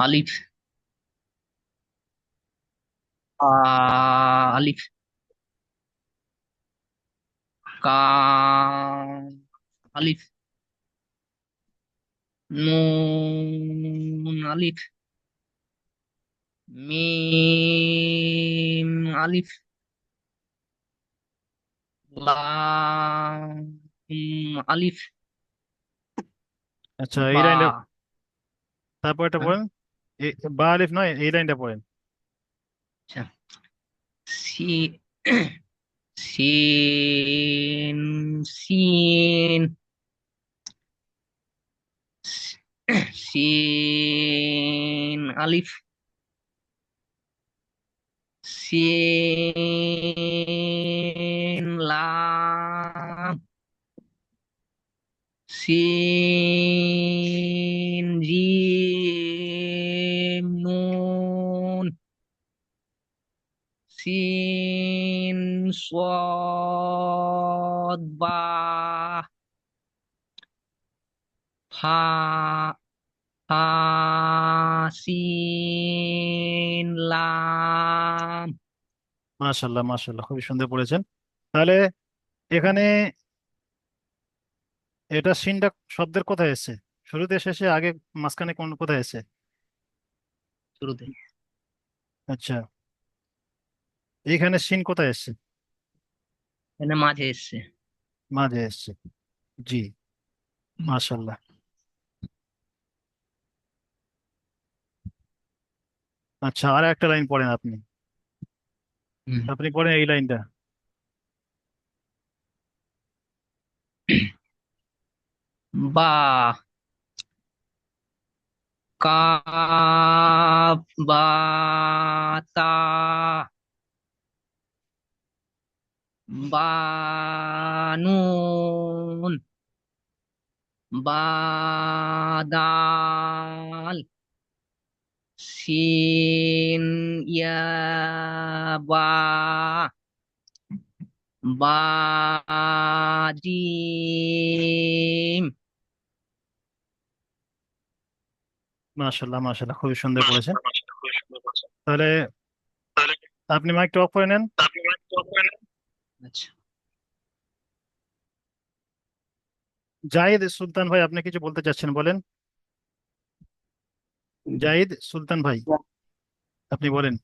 আলিফ। আলিফ। Calf. আলিফ। নুন। আলিফ। মিম। আলিফ। লাম। আলিফ। আচ্ছা, এই বা। লাইনটা তারপর এটা হ্যাঁ, পড়েন। বা আলিফ নয়, এই লাইনটা পড়েন। আচ্ছা। সি। সিন। সিন। সিন। আলিফ। সিন। লাম। সিন। জিম। নুন। সিন। صاد বা। ফা। ফা। সিন। লাম। মাশাল্লাহ মাশাল্লাহ, খুবই সুন্দর পড়েছেন। তাহলে এখানে এটা সিনটা শব্দের কোথায় এসেছে? শুরুতে, শেষে, আগে, মাঝখানে কোন কোথায় এসেছে? শুরুতে। আচ্ছা, এইখানে সিন কোথায় এসেছে? এখানে মাঝে এসছে। মাঝে এসেছে। জি, মাশাল্লাহ। আচ্ছা, আর একটা লাইন পড়েন আপনি। হুম। আপনি পড়েন এই লাইনটা। বা। কাফ। বা। তা। বা। নুন। বা। দাল। সিন। ইয়া। বা। বা। জিম। মাশাল্লাহ মাশাল্লাহ, খুবই সুন্দর পড়েছেন। তাহলে আপনি মাইকটা অফ করে নেন। আচ্ছা। জাহিদ সুলতান ভাই, আপনি কিছু বলতে চাচ্ছেন, বলেন। জাহিদ সুলতান ভাই, আপনি বলেন।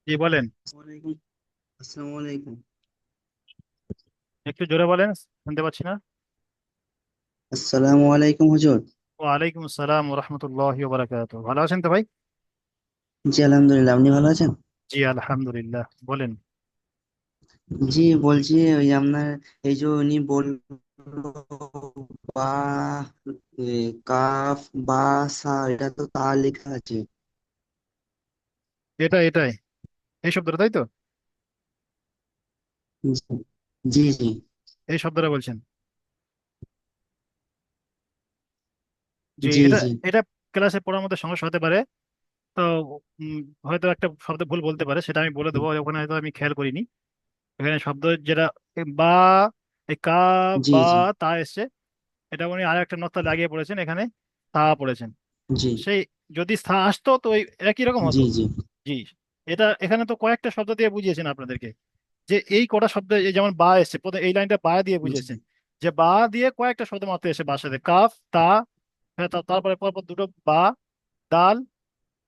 কি বলেন? ওয়ালাইকুম আসসালামু আলাইকুম। একটু জোরে বলেন, শুনতে পাচ্ছি না। আসসালামু আলাইকুম হুজুর। ওয়ালাইকুম আসসালাম ওয়া রাহমাতুল্লাহি ওয়া বারাকাতুহু। ভালো আছেন তো ভাই? জি আলহামদুলিল্লাহ, আপনি ভালো আছেন? জি আলহামদুলিল্লাহ, বলেন। জি বলছি, ওই আপনার এই যে উনি বলল বা, এ, কাফ বা সা, এটা তো তা লেখা আছে। এটাই এই শব্দটা, তাই তো? জি জি জি। এই শব্দটা বলছেন? জি, জি এটা জি এটা ক্লাসে পড়ার মধ্যে সমস্যা হতে পারে। তো উম, হয়তো একটা শব্দ ভুল বলতে পারে, সেটা আমি বলে দেবো, ওখানে হয়তো আমি খেয়াল করিনি। এখানে শব্দ যেটা বা, এই কা, জি বা, জি তা এসছে। এটা উনি আর একটা নক্তা লাগিয়ে পড়েছেন, এখানে তা পড়েছেন। জি সেই, যদি স্থা আসতো তো ওই একই রকম জি হতো। জি জি, এটা এখানে তো কয়েকটা শব্দ দিয়ে বুঝিয়েছেন আপনাদেরকে, যে এই কটা শব্দ, এই যেমন বা এসছে, প্রথমে এই লাইনটা বা দিয়ে বুঝিয়েছেন, জি যে বা দিয়ে কয়েকটা শব্দ মাত্র এসে বার সাথে কাফ তা, হ্যাঁ, তারপরে পরপর দুটো বা, দাল,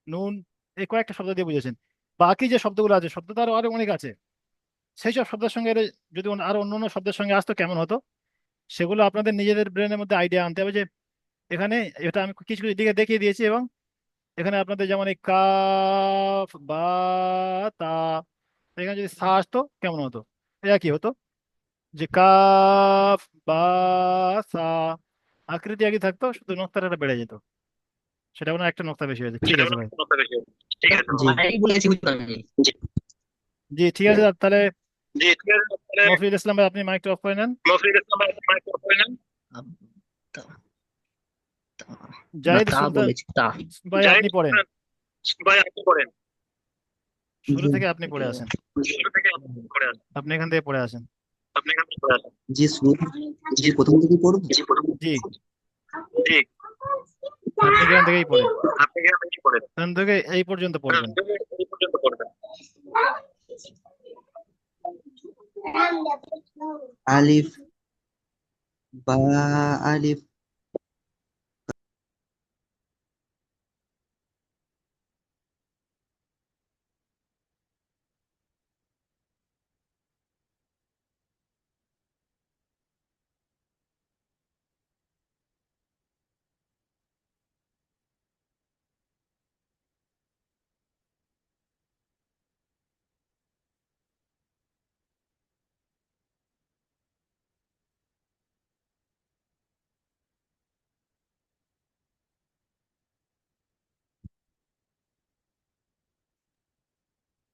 নুন, এই কয়েকটা শব্দ দিয়ে বুঝিয়েছেন। বাকি যে শব্দগুলো আছে, শব্দ তো আরো আরো অনেক আছে। সেই সব শব্দের সঙ্গে যদি আরো অন্য অন্য শব্দের সঙ্গে আসতো কেমন হতো, সেগুলো আপনাদের নিজেদের ব্রেনের মধ্যে আইডিয়া আনতে হবে। যে এখানে এটা আমি কিছু কিছু দিকে দেখিয়ে দিয়েছি, এবং এখানে আপনাদের যেমন এই কাফ বা তা, এখানে যদি সা আসতো কেমন হতো, এটা কি হতো, যে কাফ বা সা, আকৃতি একই থাকতো, শুধু নক্তাটা বেড়ে যেত। সেটা কোনো একটা নক্তা বেশি হয়েছে। ঠিক আছে ভাই। জি ভাই বলেছি বুঝতে পারিনি। জি ঠিক আছে, তাহলে মফিদুল ইসলাম ভাই, আপনি মাইকটা অফ করে নেন। আব- তা- তা- না, জাহিদ তা সুলতান বলেছি তা। ভাই, আপনি পড়েন। শুরু জি থেকে আপনি পড়ে আসেন। আপনি এখান থেকে পড়ে আসেন। জি শুরু, জি প্রথম থেকে পড়বো। জি, আপনি এখান থেকেই পড়েন, এখান থেকে এই পর্যন্ত পড়বেন। আলিফ, বা, আলিফ,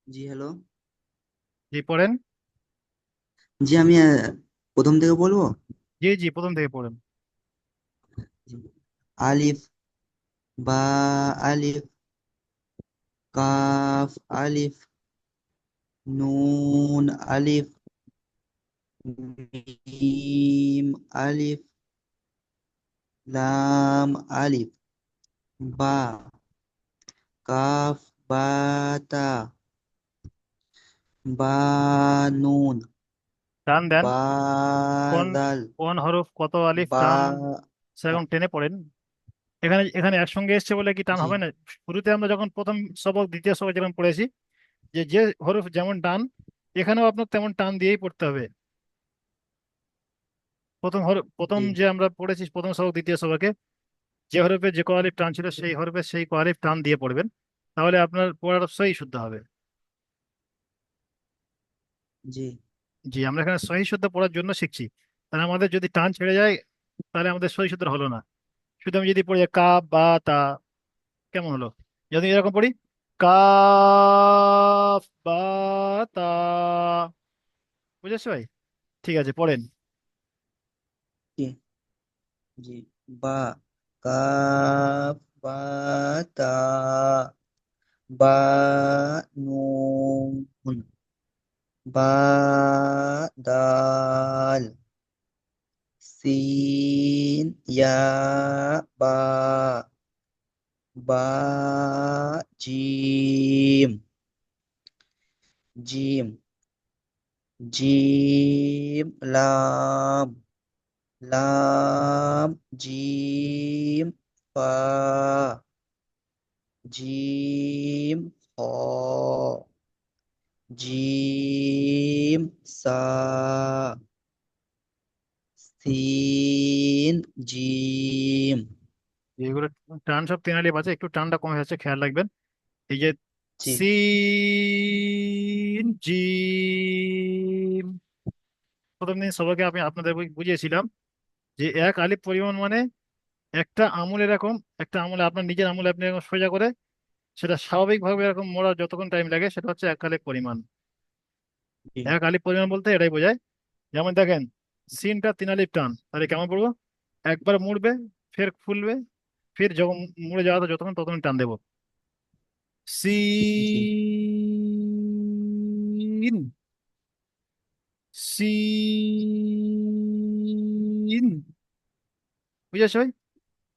জি হ্যালো, জি পড়েন। জি আমি প্রথম থেকে বলবো। জি জি, প্রথম থেকে পড়েন। জি। আলিফ, বা, আলিফ, কাফ, আলিফ, নুন, আলিফ, মিম, আলিফ, লাম, আলিফ, বা, কাফ, বা, তা, বা, নুন, টান দেন, বা, কোন দাল, কোন হরফ কত আলিফ বা, টান, সেরকম টেনে পড়েন। এখানে এখানে একসঙ্গে এসছে বলে কি টান জি হবে না? শুরুতে আমরা যখন প্রথম সবক দ্বিতীয় সবক যেরকম পড়েছি, যে যে হরফ যেমন টান, এখানেও আপনার তেমন টান দিয়েই পড়তে হবে। প্রথম হরফ, প্রথম জি যে আমরা পড়েছি প্রথম সবক দ্বিতীয় সবকে, যে হরফে যে কোয়ালিফ টান ছিল সেই হরফে সেই কোয়ালিফ টান দিয়ে পড়বেন, তাহলে আপনার পড়ার সহি শুদ্ধ হবে। জি জি, আমরা এখানে সহি শুদ্ধ পড়ার জন্য শিখছি। তাহলে আমাদের যদি টান ছেড়ে যায়, তাহলে আমাদের সহি শুদ্ধ হলো না। শুধু আমি যদি পড়ি যে কা বা তা, কেমন হলো? যদি এরকম পড়ি কাফ বা তা, বুঝেছো ভাই? ঠিক আছে, পড়েন। জি জি। বা, কাফ, বা, তা, বা, নুন, বা, দাল, সিন, ইয়া, বা, বা, জিম, জিম, জিম, লাম, লাম, জিম, ফা, জিম, হ, জিম, সা, সিন, জিম। এগুলো টান সব তেনালি আছে, একটু টানটা কমে যাচ্ছে, খেয়াল রাখবেন। এই যে জি সিন জিম, প্রথম দিন সবাইকে আমি আপনাদের বুঝিয়েছিলাম যে এক আলিফ পরিমাণ মানে একটা আঙুল এরকম, একটা আঙুলে আপনার নিজের আঙুলে আপনি এরকম সোজা করে সেটা স্বাভাবিকভাবে এরকম মোড়া যতক্ষণ টাইম লাগে, সেটা হচ্ছে এক আলিফ পরিমাণ। জি এক আলিফ পরিমাণ বলতে এটাই বোঝায়। যেমন দেখেন, সিনটা তিন আলিফ টান, তাহলে কেমন পড়বো? একবার মুড়বে, ফের খুলবে, ফির যখন মুড়ে যাওয়া তো যতক্ষণ ততক্ষণ টান দেবো। জি সিন, সিন, বুঝেছো ভাই?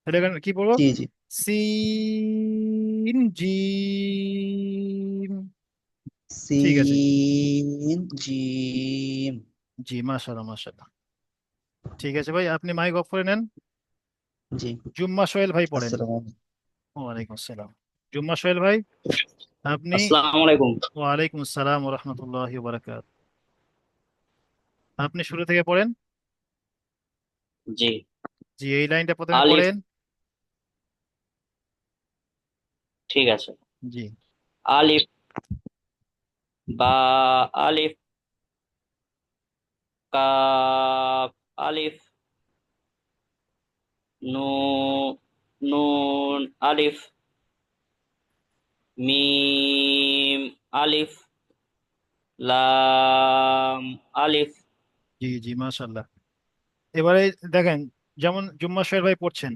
তাহলে এখানে কি পড়বো? জি জি। সিন জিম। ঠিক আছে। Scene, gym. জি, মাশাআল্লাহ মাশাআল্লাহ। ঠিক আছে ভাই, আপনি মাইক অফ করে নেন। জি। জুম্মা সোহেল ভাই পড়েন। আসসালামু আলাইকুম। ওয়ালাইকুম আসসালাম। জুম্মা সোহেল ভাই, আপনি। আসসালামু আলাইকুম। ওয়ালাইকুম আসসালাম ওয়া রাহমাতুল্লাহি ওয়া বারাকাতুহু। আপনি শুরু থেকে পড়েন। জি। জি, এই লাইনটা প্রথমে আলিফ, পড়েন। ঠিক আছে। জি আলিফ, বা, আলিফ, কাফ, আলিফ, নুন, নুন, আলিফ, মিম, আলিফ, লাম, আলিফ। জি জি, মাশাআল্লাহ। এবারে দেখেন, যেমন জুম্মা সোহেল ভাই পড়ছেন,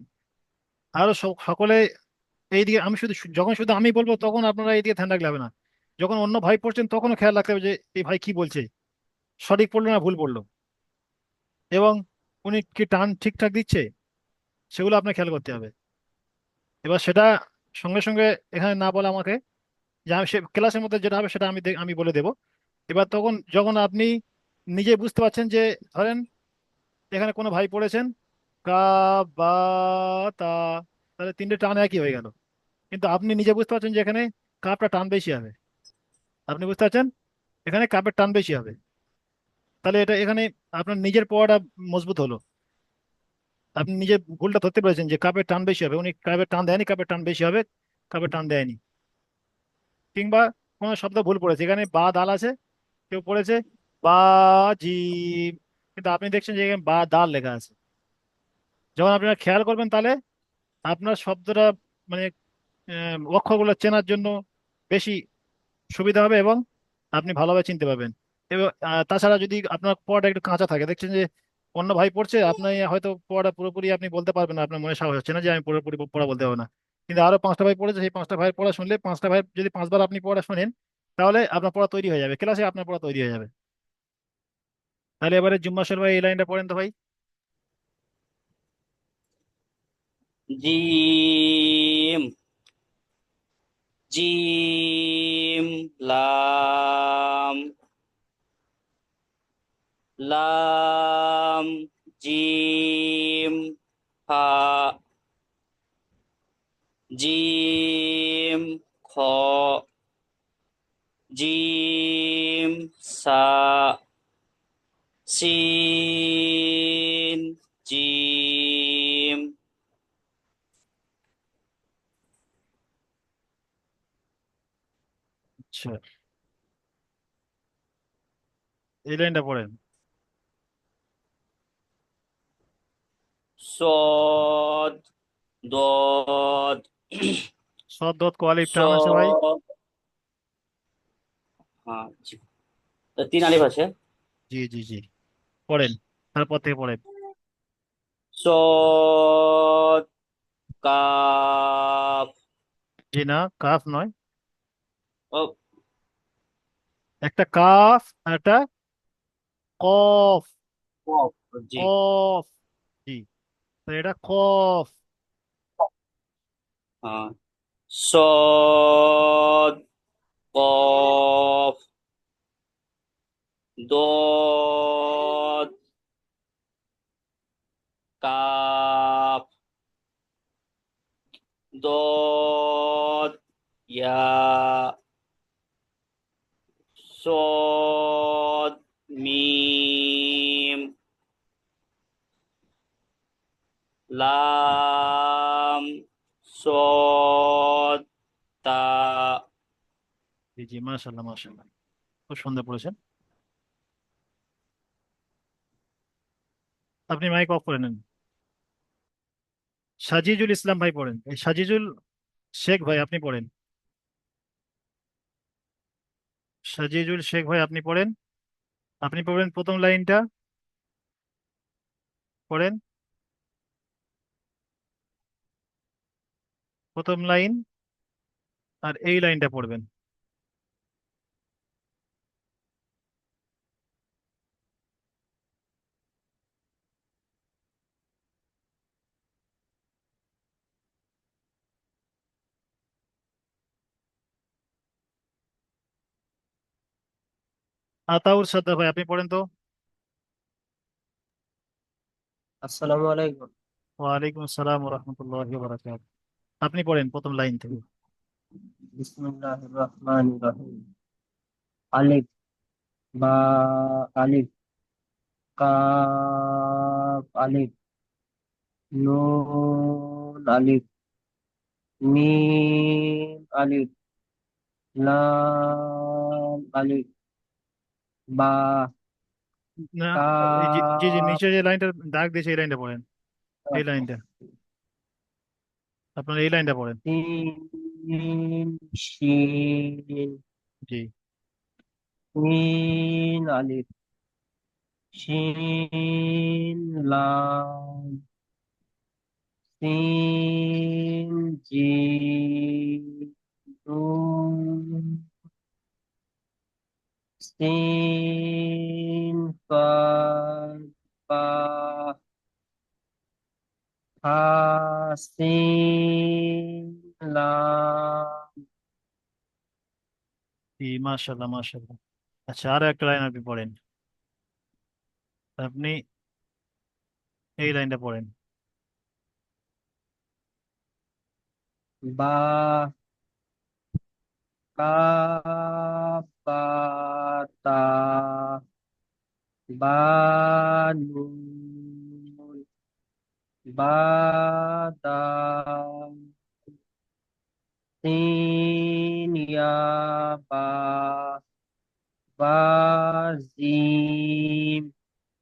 আরো সকলে এইদিকে, আমি শুধু যখন শুধু আমি বলবো তখন আপনারা এইদিকে ধ্যান রাখলে হবে না। যখন অন্য ভাই পড়ছেন তখনও খেয়াল রাখতে হবে যে এই ভাই কি বলছে, সঠিক পড়লো না ভুল পড়লো। এবং উনি কি টান ঠিকঠাক দিচ্ছে সেগুলো আপনাকে খেয়াল করতে হবে। এবার সেটা সঙ্গে সঙ্গে এখানে না বলে আমাকে, যে আমি সে ক্লাসের মধ্যে যেটা হবে সেটা আমি বলে দেবো। এবার তখন যখন আপনি নিজে বুঝতে পারছেন যে, ধরেন এখানে কোনো ভাই পড়েছেন কা, বা, তা, তাহলে তিনটে টান একই হয়ে গেল, কিন্তু আপনি নিজে বুঝতে পারছেন যে এখানে কাপটা টান বেশি হবে। আপনি বুঝতে পারছেন এখানে কাপের টান বেশি হবে, তাহলে এটা এখানে আপনার নিজের পড়াটা মজবুত হলো। আপনি নিজে ভুলটা ধরতে পেরেছেন যে কাপের টান বেশি হবে, উনি কাপের টান দেয়নি, কাপের টান বেশি হবে, কাপের টান দেয়নি। কিংবা কোনো শব্দ ভুল পড়েছে, এখানে বা দাল আছে, কেউ পড়েছে বা জিম, কিন্তু আপনি দেখছেন যে এখানে বা দাল লেখা আছে। যখন আপনারা খেয়াল করবেন তাহলে আপনার শব্দটা মানে অক্ষরগুলো চেনার জন্য বেশি সুবিধা হবে, এবং আপনি ভালোভাবে চিনতে পারবেন। এবং তাছাড়া যদি আপনার পড়াটা একটু কাঁচা থাকে, দেখছেন যে অন্য ভাই পড়ছে, আপনি হয়তো পড়াটা পুরোপুরি আপনি বলতে পারবেন না, আপনার মনে সাহস হচ্ছে না যে আমি পুরোপুরি পড়া বলতে পারবো না, কিন্তু আরো পাঁচটা ভাই পড়েছে, সেই পাঁচটা ভাইয়ের পড়া শুনলে, পাঁচটা ভাই যদি পাঁচবার আপনি পড়া শোনেন, তাহলে আপনার পড়া তৈরি হয়ে যাবে, ক্লাসে আপনার পড়া তৈরি হয়ে যাবে। তাহলে এবারে জুম্মাশর ভাই এই লাইনটা পড়েন তো ভাই। জিম, জিম, লাম, লাম, জিম, হা, জিম, খ, জিম, সা, সিন, জিম। আচ্ছা, এই লাইনটা পড়েন। সদ, দদ, সদ দত কোয়ালিফ টান আছে ভাই। সদ, হ্যাঁ জি। তো তিন আলিফ আছে। জি জি জি, পড়েন, তারপর থেকে পড়েন। সদ, কাফ, জি না, কাফ নয়, ও, একটা কাফ আর একটা কফ। কফ, জি। কফ, জি, তো এটা কফ। হ্যাঁ, সদ, কফ, দদ, কাফ, দদ, ইয়া, সদ, মিম, লাম, সদ, তা। জি জি, মাশাল্লাহ মাশাল্লাহ, খুব সুন্দর পড়েছেন। আপনি মাইক অফ করে নেন। সাজিজুল ইসলাম ভাই পড়েন, এই সাজিজুল শেখ ভাই আপনি পড়েন। সাজিজুল শেখ ভাই আপনি পড়েন, আপনি পড়বেন প্রথম লাইনটা, পড়েন প্রথম লাইন, আর এই লাইনটা পড়বেন। আতাউর সাদ্দাক ভাই আপনি পড়েন তো। আসসালামু আলাইকুম। ওয়ালাইকুম আসসালাম রহমতুল্লাহ বারাকাত, আপনি পড়েন প্রথম লাইন থেকে। বিসমিল্লাহির রহমানির রহিম। আলিফ, বা, আলিফ, কাফ, আলিফ, নুন, আলিফ, মিম, আলিফ, লাম, আলিফ, বা, না, এই জি জি জি, কাফ, নিচে যে লাইনটা দাগ দিয়েছে এই লাইনটা পড়েন, এই লাইনটা, আপনার এই লাইনটা পড়েন। সিন, শিন, জি, মিন, আলিফ, শিন, লাম, সিন, জিম, নুন, সিন, কaf, বা, হা সিন লাম। জি, মাশাল্লাহ মাশাল্লাহ। আচ্ছা, আরো একটা লাইন আপনি পড়েন। আপনি এই লাইনটা পড়েন। বা কাফ বা তা বা নুন বা দাল সিন ইয়া বা বা জিম।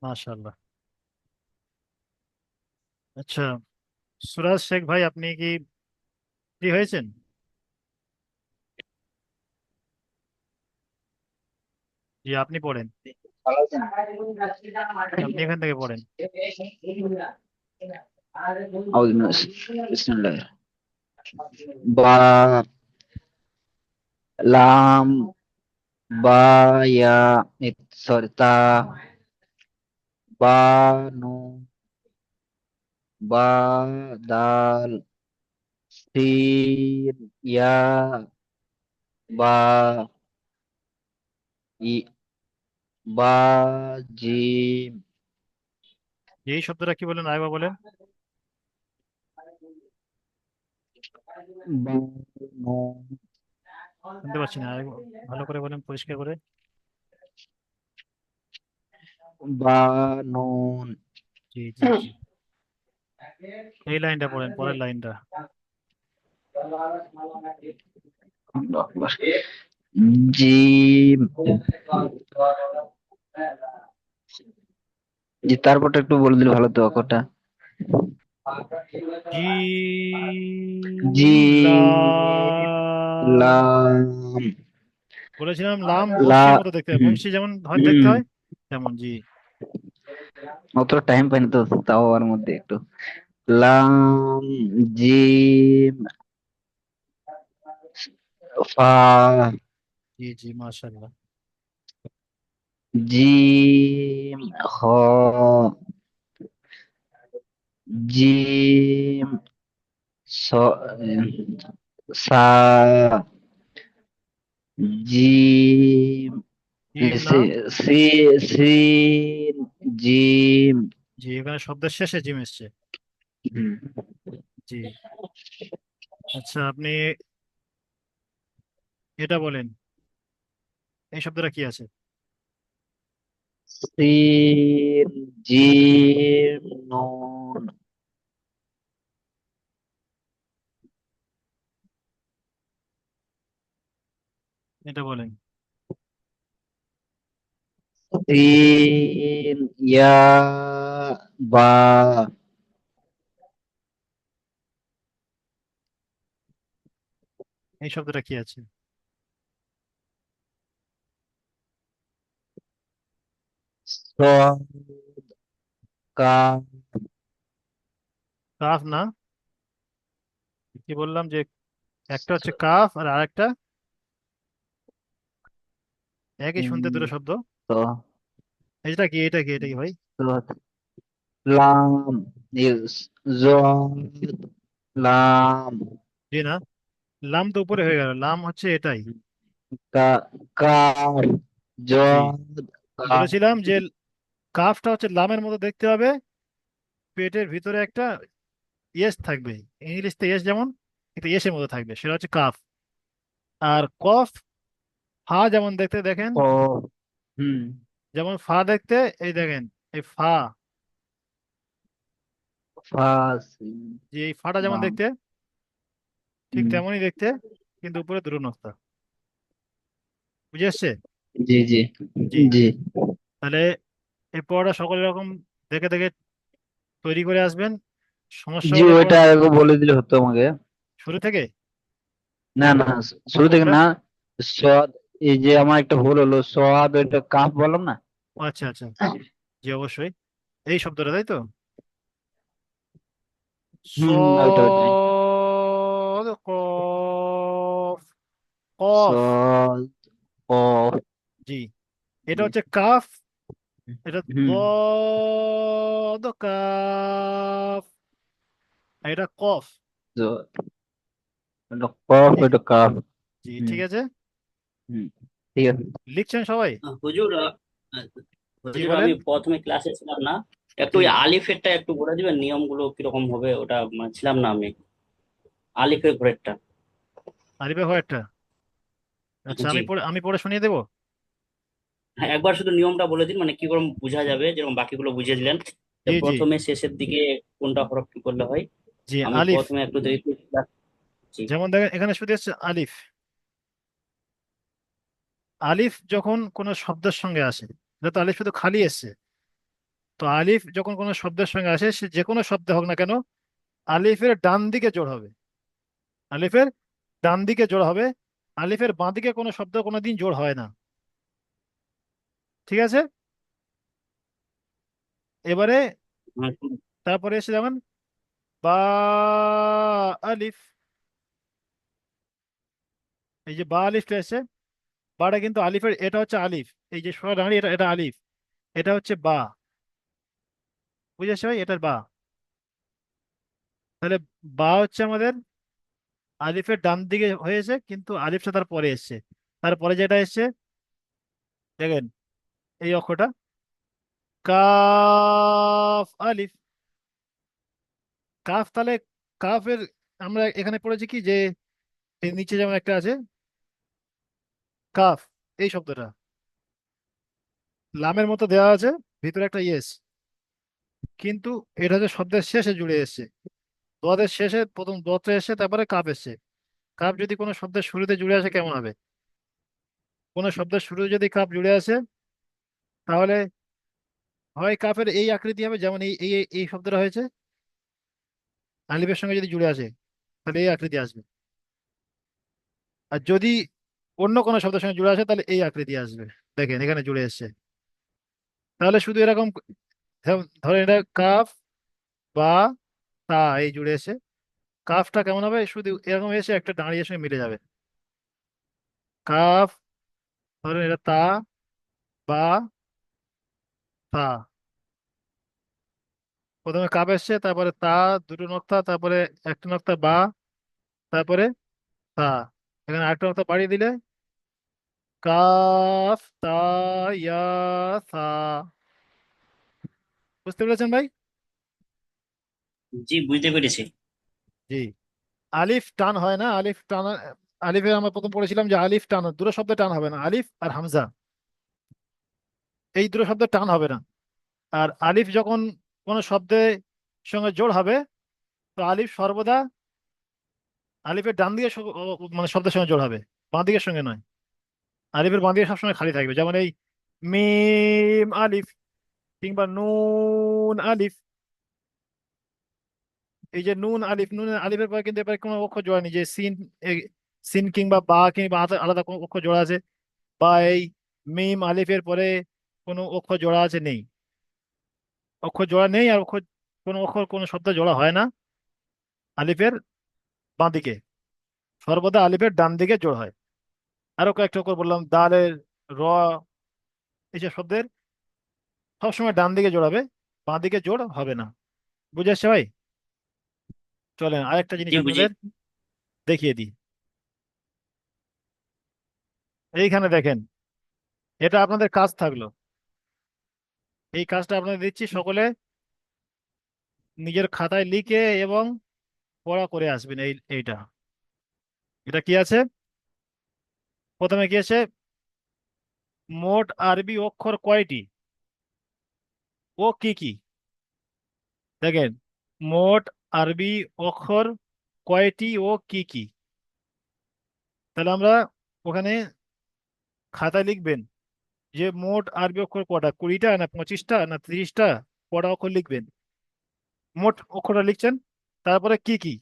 মাশাল্লাহ। আচ্ছা, সুরাজ শেখ ভাই, আপনি কি ফ্রি হয়েছেন? জি, আপনি পড়েন। আপনি এখান থেকে পড়েন। বিসমিল্লাহ। বা, লাম, বা, ইয়া, সরি, তা, বা, নুন, বা, দাল, সিন, ইয়া, বা, ই, বা, জিম, এই শব্দটা কি বলেন, আরেকবার বলেন। বা, নুন, শুনতে পাচ্ছি না, আরেকবার ভালো করে বলেন, পরিষ্কার করে। বা, নুন, জি জি জি, এই লাইনটা পড়েন, পরের লাইনটা। জিম। জি, তারপরটা একটু বলে দিলে ভালো তো, অক্ষরটা। জিম জিম, লাম। লাম, বলেছিলাম লাম লা, বংশীর মতো দেখতে হয়, হুম, বংশী যেমন হয় দেখতে হুম, হয় তেমন। জি। অতটা টাইম পাইনি তো, তাও ওর মধ্যে একটু। লাম, জিম, ফা, জি জি, মাশাআল্লাহ। জিম, খ, জিম, স, সা, জিম, জিম না। সি, সিন, জিম, জি, এখানে শব্দের শেষে জিম এসছে। হুম, জি। আচ্ছা, আপনি এটা বলেন, এই শব্দটা কি আছে? সিন, জিম, নুন, এটা বলেন। সিন, ইয়া, বা, এই শব্দটা কি আছে? স, কা, কাফ না। কি বললাম যে একটা হচ্ছে কাফ আর আরেকটা একই শুনতে দুটো শব্দ। তো, এটা কি, এটা কি, এটা কি ভাই? তো, লাম, ইস, জদ, লাম, জি না, লাম তো উপরে হয়ে গেল, লাম হচ্ছে এটাই। কা, কার, জি, জদ, কার, বলেছিলাম যে কাফটা হচ্ছে লামের মতো দেখতে হবে, পেটের ভিতরে একটা ইয়েস থাকবে, ইংলিশতে ইয়েস যেমন একটা ইয়েসের মতো থাকবে, সেটা হচ্ছে কাফ। আর কফ, ফা যেমন দেখতে দেখেন, ক, হুম, যেমন ফা দেখতে, এই দেখেন, এই ফা, ফাস, যে এই ফাটা যেমন লাম, দেখতে, ঠিক হুম, তেমনই দেখতে, কিন্তু উপরে দুটো নক্তা। বুঝে এসছে? জি, জি, জি। জি, তাহলে এই পড়াটা সকল রকম দেখে দেখে তৈরি করে আসবেন। সমস্যা জি, হলে পড়া ওইটা আগে বলে দিলে হতো আমাকে। শুরু থেকে না, না, শুরু থেকে কোনটা? না। সদ, এই যে আমার একটা ভুল হলো, সদ ওইটা কাফ বললাম না। ও আচ্ছা আচ্ছা, জি অবশ্যই, এই শব্দটা তাই তো। ওইটা ওইটাই। সদ কফ, কফ। সদ, কফ, জি, এটা হচ্ছে কাফ, এটা হুম, দদ কাফ। এটা কফ। তো এটা কফ, ঠিক, এটা কাফ। জি হুম ঠিক আছে। হুম, ঠিক আছে। লিখছেন সবাই? হুজুর আহ, জি হুজুর বলেন। আমি প্রথমে ক্লাসে ছিলাম না, একটু জি, ওই আলিফেরটা একটু বলে দিবেন নিয়মগুলো কিরকম হবে, ওটা ছিলাম না আমি, আলিফের ঘরেরটা। আরিফে হোয়াইটটা। আচ্ছা, জি, আমি পড়ে শুনিয়ে দেবো। হ্যাঁ একবার শুধু নিয়মটা বলে দিন, মানে কি করে বোঝা যাবে, যেরকম বাকিগুলো বুঝিয়ে দিলেন, যে জি জি প্রথমে শেষের দিকে কোনটা হরফ কি করলে হয়। জি। আমি আলিফ, প্রথমে একটু দেরি করে জি। যেমন দেখেন এখানে শুধু এসছে আলিফ। আলিফ যখন কোনো শব্দের সঙ্গে আসে, এটা তো আলিফ শুধু খালি এসছে। তো আলিফ যখন কোনো শব্দের সঙ্গে আসে, সে যে কোনো শব্দ হোক না কেন, আলিফের ডান দিকে জোড় হবে। আলিফের ডান দিকে জোড় হবে। আলিফের বাঁ দিকে কোনো শব্দ কোনোদিন জোড় হয় না। ঠিক আছে। এবারে হ্যাঁ, তারপরে এসে যেমন বা আলিফ, এই যে বা আলিফটা এসে, বাটা কিন্তু আলিফের, এটা হচ্ছে আলিফ। এই যে সোজা দাঁড়িয়ে, এটা এটা আলিফ, এটা হচ্ছে বা। বুঝেছো ভাই, এটার বা। তাহলে বা হচ্ছে আমাদের আলিফের ডান দিকে হয়েছে, কিন্তু আলিফটা তার পরে এসছে। তারপরে যেটা এসছে দেখেন, এই অক্ষরটা কাফ আলিফ। কাফ, তাহলে কাফের আমরা এখানে পড়েছি কি যে এই নিচে যেমন একটা আছে কাফ, এই শব্দটা লামের মতো দেওয়া আছে, ভিতরে একটা ইয়েস, কিন্তু এটা হচ্ছে শব্দের শেষে জুড়ে এসছে। দোয়াদের শেষে প্রথম দোয়াতে এসে তারপরে কাপ এসছে। কাপ যদি কোনো শব্দের শুরুতে জুড়ে আসে কেমন হবে? কোনো শব্দের শুরুতে যদি কাপ জুড়ে আসে, তাহলে হয় কাপের এই আকৃতি হবে, যেমন এই এই এই শব্দটা হয়েছে, আলিফের সঙ্গে যদি জুড়ে আসে তাহলে এই আকৃতি আসবে। আর যদি অন্য কোনো শব্দের সঙ্গে জুড়ে আসে তাহলে এই আকৃতি আসবে। দেখেন এখানে জুড়ে এসছে। তাহলে শুধু এরকম, ধরেন এটা কাফ বা তা, এই জুড়ে এসে কাফটা কেমন হবে, শুধু এরকম এসে একটা দাঁড়িয়ে সঙ্গে মিলে যাবে। কাফ, ধরেন এটা তা বা তা, প্রথমে কাপ এসছে, তারপরে তা, দুটো নক্তা, তারপরে একটা নক্তা বা, তারপরে তা, এখানে আরেকটা নক্তা বাড়িয়ে দিলে কাফ তা ইয়া সা। বুঝতে পেরেছেন ভাই? জি বুঝতে পেরেছি। জি। আলিফ টান হয় না, আলিফ টান, আলিফে আমরা প্রথম পড়েছিলাম যে আলিফ টান, দুটো শব্দে টান হবে না, আলিফ আর হামজা, এই দুটো শব্দে টান হবে না। আর আলিফ যখন কোনো শব্দের সঙ্গে জোড় হবে, তো আলিফ সর্বদা আলিফের ডান দিকে মানে শব্দের সঙ্গে জোড় হবে, বাঁ দিকের সঙ্গে নয়। আলিফের বাঁ দিকে সবসময় খালি থাকবে, যেমন এই মিম আলিফ কিংবা নুন আলিফ। এই যে নুন আলিফ, নুন আলিফের পরে কিন্তু এবার কোনো অক্ষর জোড়া নেই, যে সিন, সিন কিংবা বা কিংবা আলাদা কোনো অক্ষর জোড়া আছে, বা এই মিম আলিফের পরে কোনো অক্ষর জোড়া আছে নেই। অক্ষর জোড়া নেই, আর অক্ষর কোনো শব্দ জোড়া হয় না আলিফের বাঁ দিকে, সর্বদা আলিফের ডান দিকে জোড় হয়। আরো কয়েকটা অক্ষর বললাম, দালের, র, এইসব শব্দের সবসময় ডান দিকে জোড়াবে, বাঁ দিকে জোড় হবে না। বুঝে আসছে ভাই? চলেন আরেকটা জিনিস জি বুঝি। আপনাদের দেখিয়ে দিই। এইখানে দেখেন, এটা আপনাদের কাজ থাকলো। এই কাজটা আপনাদের দিচ্ছি, সকলে নিজের খাতায় লিখে এবং পড়া করে আসবেন। এইটা, এটা কি আছে? প্রথমে কি আছে? মোট আরবি অক্ষর কয়টি ও কি কি? দেখেন, মোট আরবি অক্ষর কয়টি ও কি কি। তাহলে আমরা ওখানে খাতায় লিখবেন যে মোট আরবি অক্ষর কটা, 20টা না 25টা না 30টা, কটা অক্ষর লিখবেন। মোট অক্ষরটা লিখছেন, তারপরে কি কি,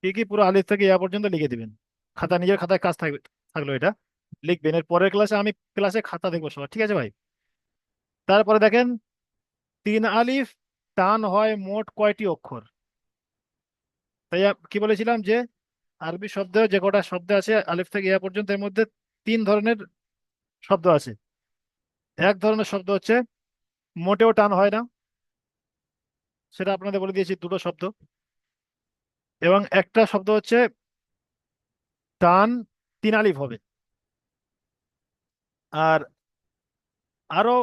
কি কি পুরো আলিফ থেকে ইয়া পর্যন্ত লিখে দিবেন। খাতা, নিজের খাতায় কাজ থাকবে, থাকলো এটা লিখবেন। এর পরের ক্লাসে আমি ক্লাসে খাতা দেখবো সবার, ঠিক আছে ভাই? তারপরে দেখেন, 3 আলিফ টান হয় মোট কয়টি অক্ষর? তাই কি বলেছিলাম যে আরবি শব্দ যে কটা শব্দ আছে আলিফ থেকে ইয়া পর্যন্ত, এর মধ্যে 3 ধরনের শব্দ আছে। এক ধরনের শব্দ হচ্ছে মোটেও টান হয় না, সেটা আপনাদের বলে দিয়েছি, দুটো শব্দ। এবং একটা শব্দ হচ্ছে টান 3 আলিফ হবে। আর আরো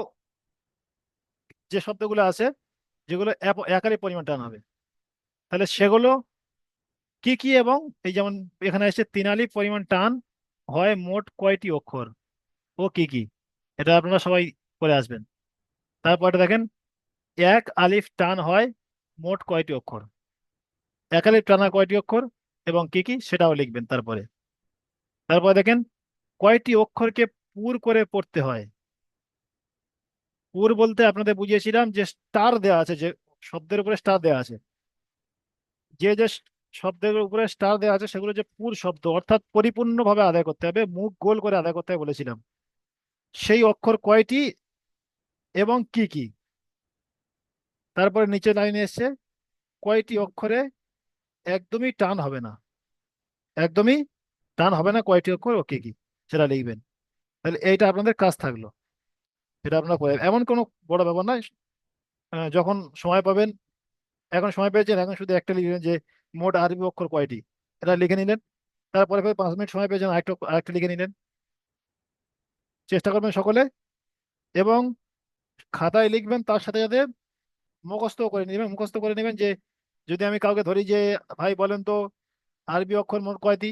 যে শব্দগুলো আছে যেগুলো একাধিক পরিমাণ টান হবে, তাহলে সেগুলো কি কি, এবং এই যেমন এখানে এসে 3 আলিফ পরিমাণ টান হয় মোট কয়টি অক্ষর ও কি কি, এটা আপনারা সবাই করে আসবেন। তারপরে দেখেন 1 আলিফ টান হয় মোট কয়টি অক্ষর, 1 আলিফ টানা কয়টি অক্ষর এবং কি কি সেটাও লিখবেন। তারপরে তারপরে দেখেন কয়টি অক্ষরকে পুর করে পড়তে হয়। পুর বলতে আপনাদের বুঝিয়েছিলাম যে স্টার দেওয়া আছে, যে শব্দের উপরে স্টার দেওয়া আছে, যে যে শব্দের উপরে স্টার দেওয়া আছে সেগুলো যে পুর শব্দ, অর্থাৎ পরিপূর্ণভাবে আদায় করতে হবে, মুখ গোল করে আদায় করতে হবে বলেছিলাম। সেই অক্ষর কয়টি এবং কি কি। তারপরে নিচে লাইনে এসছে কয়টি অক্ষরে একদমই টান হবে না, একদমই টান হবে না কয়টি অক্ষর ও কি কি সেটা লিখবেন। তাহলে এইটা আপনাদের কাজ থাকলো, এটা আপনারা করে এমন কোনো বড় ব্যাপার নয়। যখন সময় পাবেন, এখন সময় পেয়েছেন, এখন শুধু একটা লিখবেন যে মোট আরবি অক্ষর কয়টি, এটা লিখে নিলেন। তারপরে ফের 5 মিনিট সময় পেয়েছেন, আরেকটা আরেকটা লিখে নিলেন। চেষ্টা করবেন সকলে, এবং খাতায় লিখবেন তার সাথে সাথে মুখস্থ করে নেবেন যে যদি আমি কাউকে ধরি যে ভাই বলেন তো আরবি অক্ষর মোট কয়টি,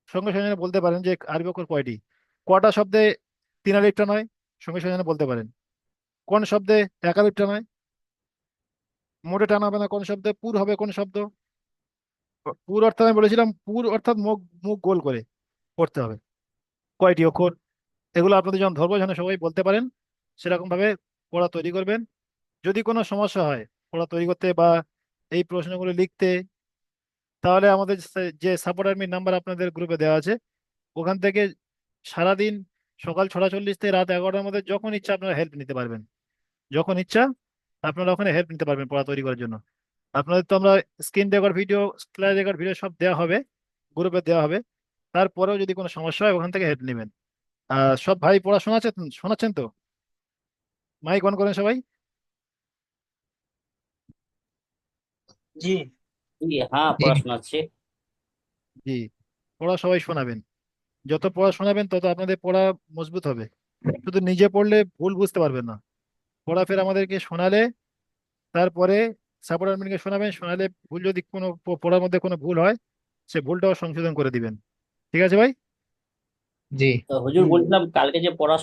সঙ্গে সঙ্গে যেন বলতে পারেন যে আরবি অক্ষর কয়টি। কটা শব্দে 3 আলিফটা নয়, সঙ্গে সঙ্গে যেন বলতে পারেন। কোন শব্দে 1 আলিফটা নয়, মোটে টানা হবে না কোন শব্দে, পুর হবে কোন শব্দ। পুর অর্থাৎ আমি বলেছিলাম পুর অর্থাৎ মুখ মুখ গোল করে পড়তে হবে, কয়টি অক্ষর। এগুলো আপনাদের যখন ধরবো যেন সবাই বলতে পারেন, সেরকম ভাবে পড়া তৈরি করবেন। যদি কোনো সমস্যা হয় পড়া তৈরি করতে বা এই প্রশ্নগুলো লিখতে, তাহলে আমাদের যে সাপোর্ট আর্মির নাম্বার আপনাদের গ্রুপে দেওয়া আছে, ওখান থেকে সারাদিন সকাল 6:40 থেকে রাত 11টার মধ্যে যখন ইচ্ছা আপনারা হেল্প নিতে পারবেন, যখন ইচ্ছা আপনারা ওখানে হেল্প নিতে পারবেন পড়া তৈরি করার জন্য। আপনাদের তো আমরা screen record video, class record video সব দেওয়া হবে, গ্রুপে দেওয়া হবে। তারপরেও যদি কোনো সমস্যা হয় ওখান থেকে হেল্প নেবেন। সব ভাই পড়া শোনাচ্ছেন তো? মাইক অন করেন সবাই। জি। জি, হ্যাঁ, পড়াশোনা আছে। জি, পড়া সবাই শোনাবেন। যত পড়া শোনাবেন তত আপনাদের পড়া মজবুত হবে। শুধু নিজে পড়লে ভুল বুঝতে পারবেন না, পড়া ফের আমাদেরকে শোনালে, তারপরে সাপোর্ট অ্যাডমিনকে শোনাবেন, শোনালে ভুল যদি কোনো পড়ার মধ্যে কোনো ভুল হয় সে ভুলটাও সংশোধন করে দিবেন। ঠিক আছে ভাই? জি। তো হুজুর, বলছিলাম কালকে যে পড়াশোনা